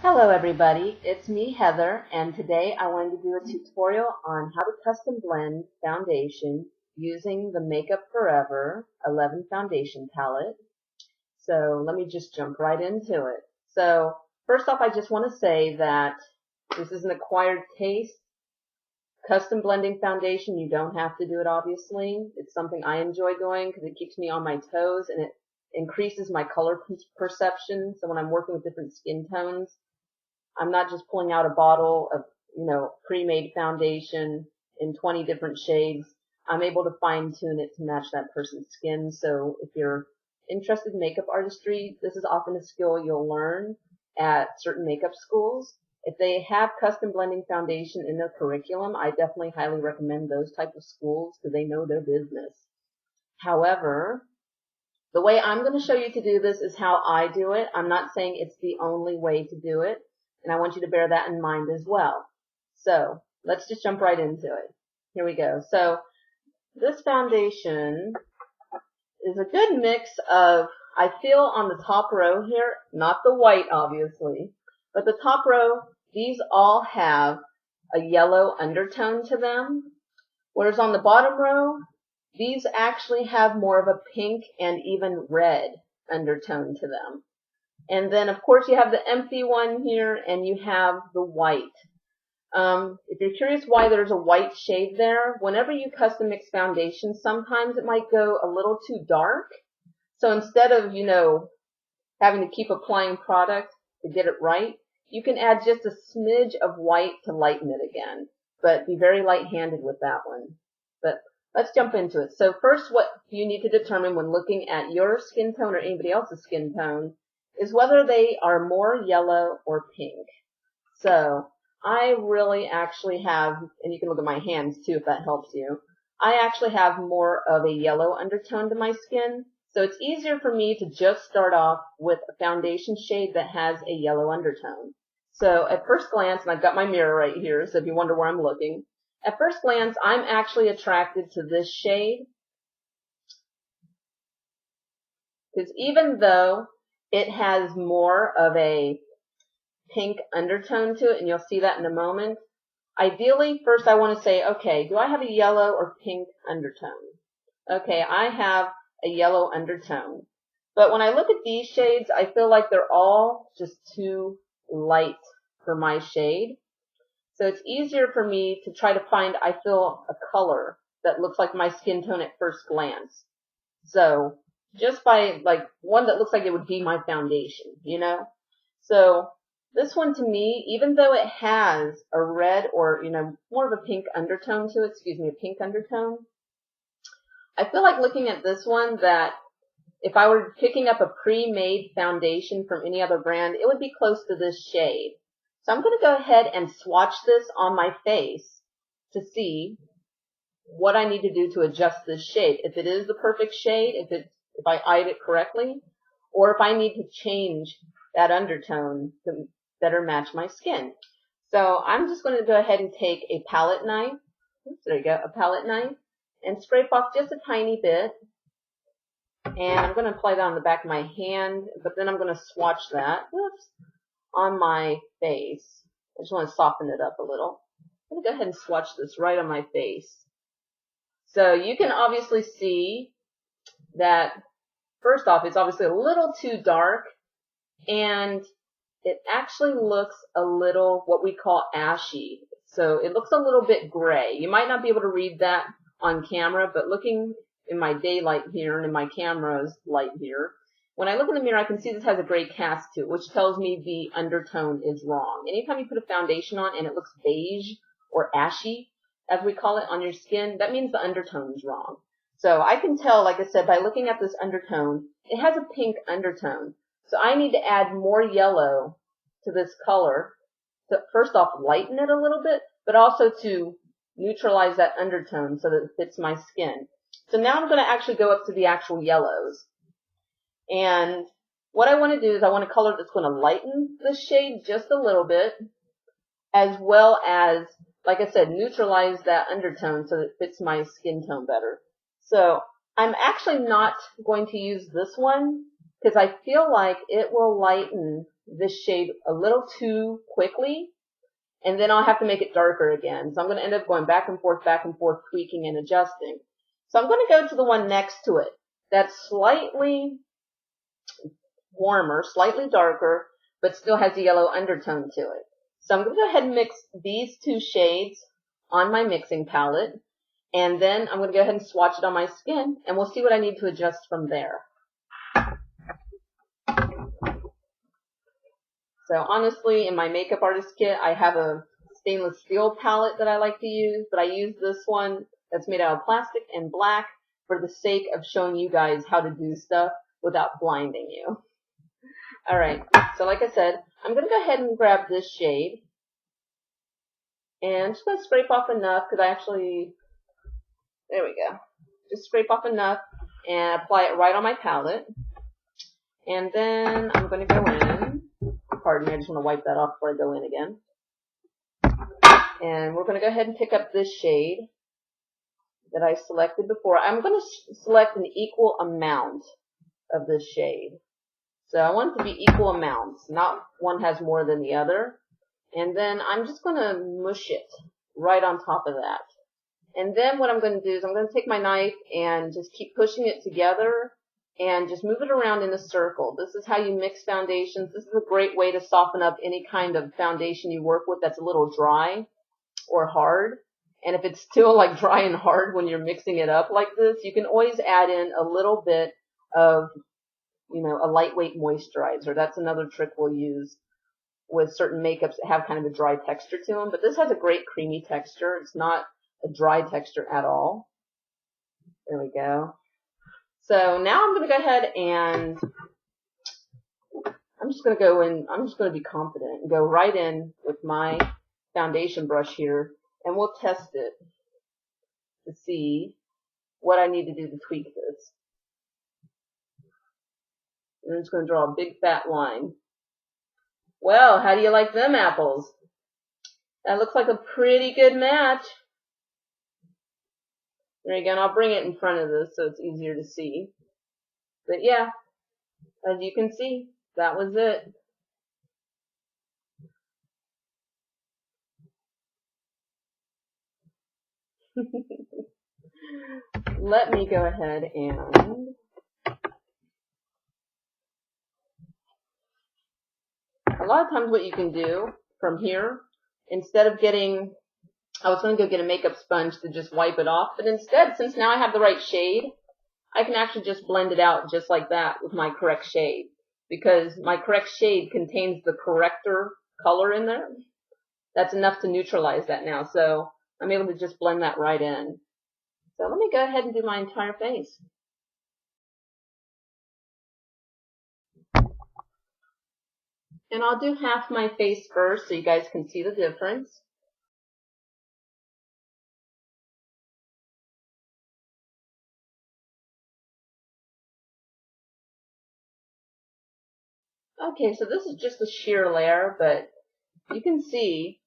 Hello everybody, it's me Heather, and today I wanted to do a tutorial on how to custom blend foundation using the Makeup Forever 11 foundation palette. So let me just jump right into it. So first off, I just want to say that this is an acquired taste. Custom blending foundation, you don't have to do it obviously. It's something I enjoy doing because it keeps me on my toes and it increases my color perception. So when I'm working with different skin tones, I'm not just pulling out a bottle of, pre-made foundation in 20 different shades. I'm able to fine tune it to match that person's skin. So if you're interested in makeup artistry, this is often a skill you'll learn at certain makeup schools. If they have custom blending foundation in their curriculum, I definitely highly recommend those type of schools because they know their business. However, the way I'm going to show you to do this is how I do it. I'm not saying it's the only way to do it. And I want you to bear that in mind as well. So let's just jump right into it. Here we go. So this foundation is a good mix of, I feel on the top row here, not the white obviously, but the top row, these all have a yellow undertone to them. Whereas on the bottom row, these actually have more of a pink and even red undertone to them. And then, of course, you have the empty one here, and you have the white. If you're curious why there's a white shade there, whenever you custom mix foundation, sometimes it might go a little too dark. So instead of, having to keep applying product to get it right, you can add just a smidge of white to lighten it again. But be very light-handed with that one. But let's jump into it. So first, what you need to determine when looking at your skin tone or anybody else's skin tone is whether they are more yellow or pink. So I really actually have, and you can look at my hands too if that helps you, I actually have more of a yellow undertone to my skin. So it's easier for me to just start off with a foundation shade that has a yellow undertone. So at first glance, and I've got my mirror right here, so if you wonder where I'm looking, at first glance, I'm actually attracted to this shade because even though it has more of a pink undertone to it, and you'll see that in a moment. Ideally, first I want to say, okay, do I have a yellow or pink undertone? Okay, I have a yellow undertone. But when I look at these shades, I feel like they're all just too light for my shade. So it's easier for me to try to find, I feel, a color that looks like my skin tone at first glance. So just by one that looks like it would be my foundation, So this one to me, even though it has a red or, more of a pink undertone to it, a pink undertone, I feel like looking at this one that if I were picking up a pre-made foundation from any other brand, it would be close to this shade. So I'm going to go ahead and swatch this on my face to see what I need to do to adjust this shade. If it is the perfect shade, if I eyed it correctly, or if I need to change that undertone to better match my skin. So I'm just going to go ahead and take a palette knife. Oops, there you go, a palette knife, and scrape off just a tiny bit. And I'm going to apply that on the back of my hand, but then I'm going to swatch that on my face. I just want to soften it up a little. I'm going to go ahead and swatch this right on my face. So you can obviously see that, first off, it's obviously a little too dark, and it actually looks a little what we call ashy. So it looks a little bit gray. You might not be able to read that on camera, but looking in my daylight here and in my camera's light here, when I look in the mirror, I can see this has a gray cast to it, which tells me the undertone is wrong. Anytime you put a foundation on and it looks beige or ashy, as we call it, on your skin, that means the undertone is wrong. So I can tell, like I said, by looking at this undertone, it has a pink undertone. So I need to add more yellow to this color to first off lighten it a little bit, but also to neutralize that undertone so that it fits my skin. So now I'm going to actually go up to the actual yellows. And what I want to do is I want a color that's going to lighten the shade just a little bit, as well as, like I said, neutralize that undertone so that it fits my skin tone better. So I'm actually not going to use this one because I feel like it will lighten this shade a little too quickly, and then I'll have to make it darker again. So I'm going to end up going back and forth, tweaking and adjusting. So I'm going to go to the one next to it that's slightly warmer, slightly darker, but still has a yellow undertone to it. So I'm going to go ahead and mix these two shades on my mixing palette, and then I'm going to go ahead and swatch it on my skin, and we'll see what I need to adjust from there. So honestly, in my makeup artist kit, I have a stainless steel palette that I like to use, but I use this one that's made out of plastic and black for the sake of showing you guys how to do stuff without blinding you. Alright, so like I said, I'm going to go ahead and grab this shade, and I'm just going to scrape off enough, because there we go. Just scrape off enough and apply it right on my palette. And then I'm going to go in. Pardon me, I just want to wipe that off before I go in again. And we're going to go ahead and pick up this shade that I selected before. I'm going to select an equal amount of this shade. So I want it to be equal amounts, not one has more than the other. And then I'm just going to mush it right on top of that. And then what I'm going to do is I'm going to take my knife and just keep pushing it together and just move it around in a circle. This is how you mix foundations. This is a great way to soften up any kind of foundation you work with that's a little dry or hard. And if it's still like dry and hard when you're mixing it up like this, you can always add in a little bit of, a lightweight moisturizer. That's another trick we'll use with certain makeups that have kind of a dry texture to them. But this has a great creamy texture. It's not a dry texture at all. There we go. So now I'm going to go ahead and I'm just going to be confident and go right in with my foundation brush here, and we'll test it to see what I need to do to tweak this. And I'm just going to draw a big fat line. Well, how do you like them apples? That looks like a pretty good match. There you go, and I'll bring it in front of this so it's easier to see. But yeah, as you can see, that was it. Let me go ahead and a lot of times what you can do from here, instead of getting, I was going to go get a makeup sponge to just wipe it off, but instead, since now I have the right shade, I can actually just blend it out just like that with my correct shade, because my correct shade contains the corrector color in there. That's enough to neutralize that now, so I'm able to just blend that right in. So let me go ahead and do my entire face. And I'll do half my face first so you guys can see the difference. Okay, so this is just a sheer layer, but you can see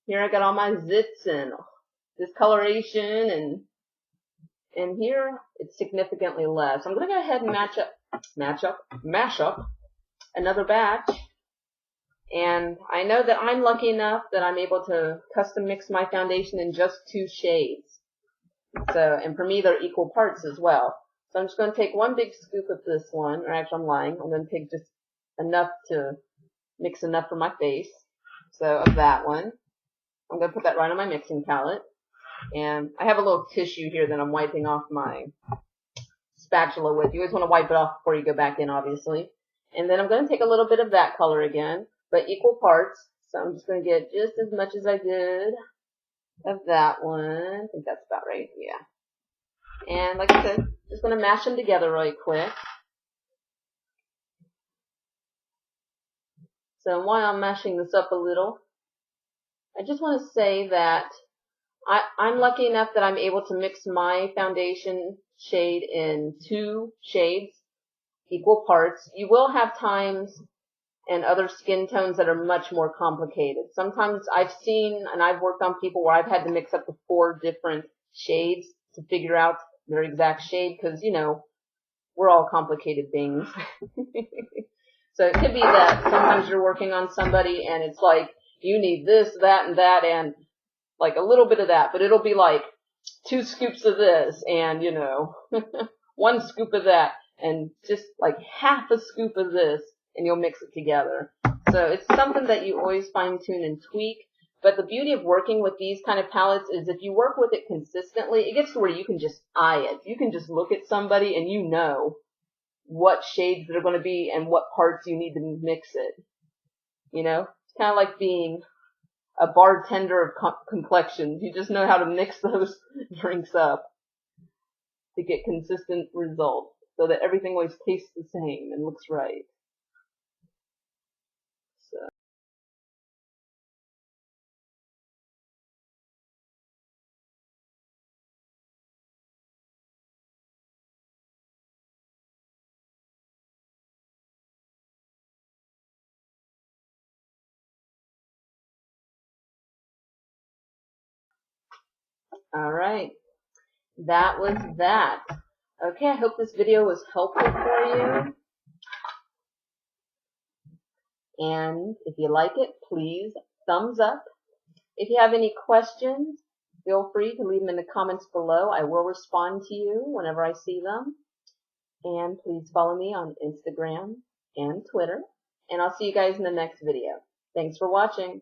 here I got all my zits and discoloration, and here it's significantly less. I'm going to go ahead and mash up another batch. And I know that I'm lucky enough that I'm able to custom mix my foundation in just 2 shades. So, and for me, they're equal parts as well. So I'm just going to take one big scoop of this one, or actually I'm lying. I'm going to take just enough to mix enough for my face. So of that one, I'm going to put that right on my mixing palette. And I have a little tissue here that I'm wiping off my spatula with. You always want to wipe it off before you go back in, obviously. And then I'm going to take a little bit of that color again, but equal parts. So I'm just going to get just as much as I did of that one. I think that's about right. Yeah. And like I said, just going to mash them together really quick. So while I'm mashing this up a little, I just want to say that I'm lucky enough that I'm able to mix my foundation shade in 2 shades, equal parts. You will have times and other skin tones that are much more complicated. Sometimes I've seen and I've worked on people where I've had to mix up to 4 different shades to figure out their exact shade because, we're all complicated beings. So it could be that sometimes you're working on somebody and it's like, you need this, that, and like a little bit of that, but it'll be like 2 scoops of this and, 1 scoop of that and just like half a scoop of this, and you'll mix it together. So it's something that you always fine tune and tweak. But the beauty of working with these kind of palettes is if you work with it consistently, it gets to where you can just eye it. You can just look at somebody and you know what shades they're going to be and what parts you need to mix it. It's kind of like being a bartender of complexions. You just know how to mix those drinks up to get consistent results so that everything always tastes the same and looks right. So. All right. That was that. Okay, I hope this video was helpful for you. And if you like it, please thumbs up. If you have any questions, feel free to leave them in the comments below. I will respond to you whenever I see them. And please follow me on Instagram and Twitter. And I'll see you guys in the next video. Thanks for watching.